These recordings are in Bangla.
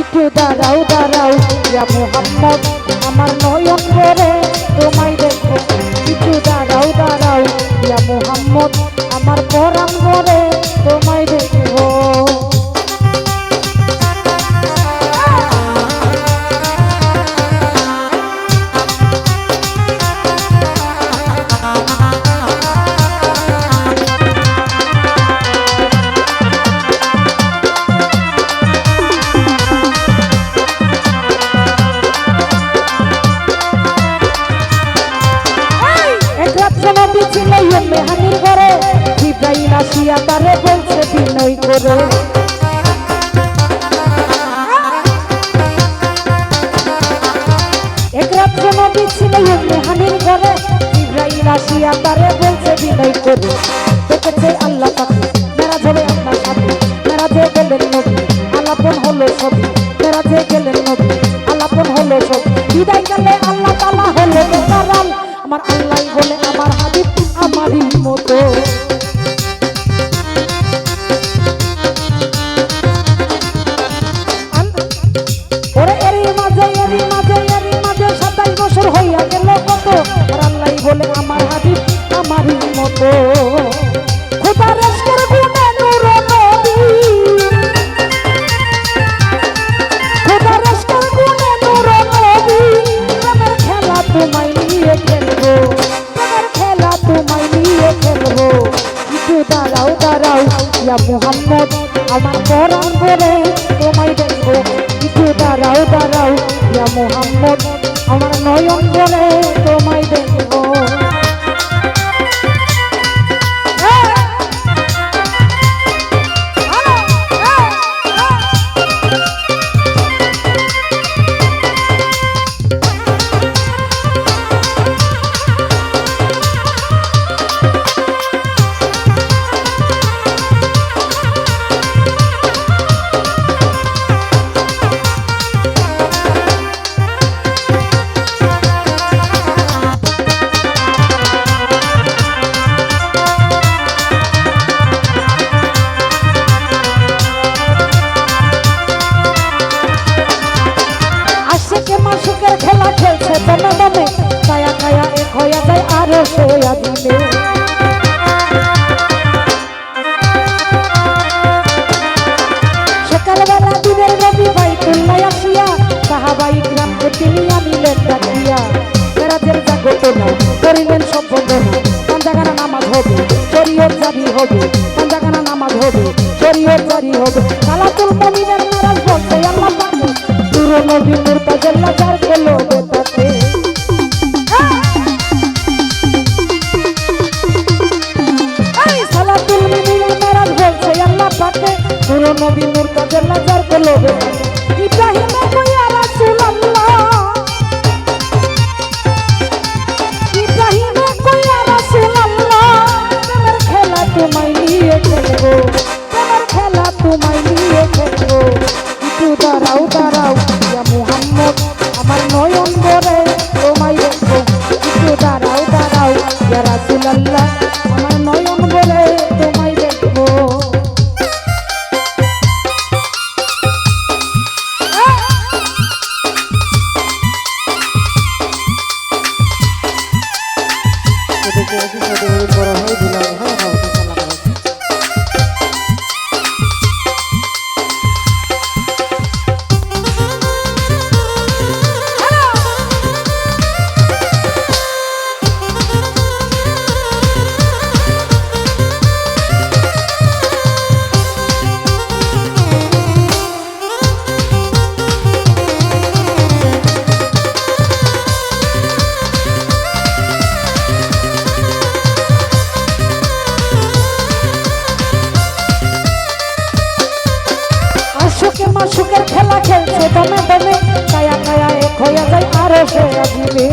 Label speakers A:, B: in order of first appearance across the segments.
A: একটু দাঁড়াও দাঁড়াও ইয়া মুহাম্মদ আমার নয়ন ভরে তোমায় দেখবো। একটু দাঁড়াও দাঁড়াও ইয়া মুহাম্মদ আমার পরাণ ভরে তোমায় দেখবো। মেহানির ঘরে জিব্রাইল আসিয়া তারে বলছে বিনয় করে, এক রাত নবী ছিল মেহানির ঘরে জিব্রাইল আসিয়া তারে বলছে বিনয় করে। দেখেছে আল্লাহ পাকে মেরাজ হবে আপনার সাথে, মেরাজে গেলেন নবী আলাপন হলো ছবি, মেরাজে গেলেন নবী আলাপন হলো ছবি। বিদায় গেলে আল্লাহ তাআলা হলো বেকারাল, আমার আল্লাহ বলে আমার হাবিব আমারই মতো। ওরে এরই মাঝে 27 বছর হইয়া গেল কত, আর আল্লাহ বলে আমার হাবিব আমারই মতো। খোদা রসকের গুণে নূর নবী, খোদা রসকের গুণে নূর নবী, প্রেমের খেলা তোমায় নিয়ে খেলবো, তোমায় নিয়ে খেলবো। একটু দাঁড়াও দাঁড়াও ইয়া মুহাম্মদ আমার পরাণ ভরে তোমায় দেখবো। একটু দাঁড়াও দাঁড়াও ইয়া মুহাম্মদ আমার নয়ন ভরে তোমায় দেখবো। খেলা খেলছে দমে দমে, কায়া কায়া এক হইয়া যায় আরো সোয়া দিলে। সকালবেলা দিনের নবী বাইতুল্লাহ আসিয়া সাহাবাই কিরামকে তিনি আনিলেন ডাকিয়া। মেরাজের জাগরণা করিলেন সব বন্দনা, পাঞ্জাগানা নামাজ হবে শরীয়ত জারি হবে, পাঞ্জাগানা নামাজ হবে শরীয়ত জারি হবে। সালাতুল মুমিনের মেরাজ বলতে আল্লাহ পাকে নূর নবী মুরতাজাল্লাহ যার গেল বেতাতে। সালাতুল মুমিনের মেরাজ বলছে আল্লাহ পাকে নূর নবী মুরতাজাল্লাহ যার গেল বেতাতে। ইব্রাহিমে কইয়া রাসূলুল্লাহ, ইব্রাহিমে কইয়া রাসূলুল্লাহ, প্রেমের খেলা তোমায় নিয়ে খেলবো, প্রেমের খেলা তোমায় নিয়ে খেলবো। একটু দাঁড়াও দাঁড়াও ইয়া মুহাম্মদ আমার নয়ন ভরে তোমায় দেখবো। একটু দাঁড়াও দাঁড়াও ইয়া রাসূলুল্লাহ আমার নয়ন ভরে তোমায় দেখবো। সুখের খেলা খেলছে দমে দমে, কায়া কায়া এক হইয়া যায় আরো সোয়া দিলে।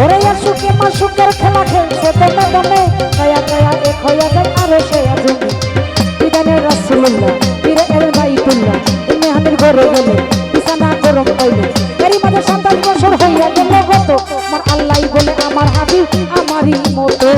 A: ওরে সুখে মা সুখের খেলা খেলছে দমে দমে, কায়া কায়া এক হইয়া যায় আরো সোয়া দিলে। বিদানের রাসূলুল্লাহ পীরে এল বাইতুল্লাহ মেহানির ঘরে গেলে বিছানা গরম পাইলে। এরই মাঝে 27 বছর হইয়া গেল কত, আমার আল্লাহ বলে আমার হাবিব আমারই মতো।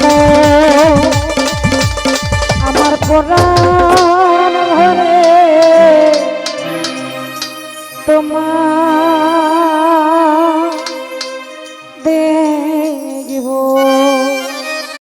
A: রাখো আমার পরাণ ঘরে তোমার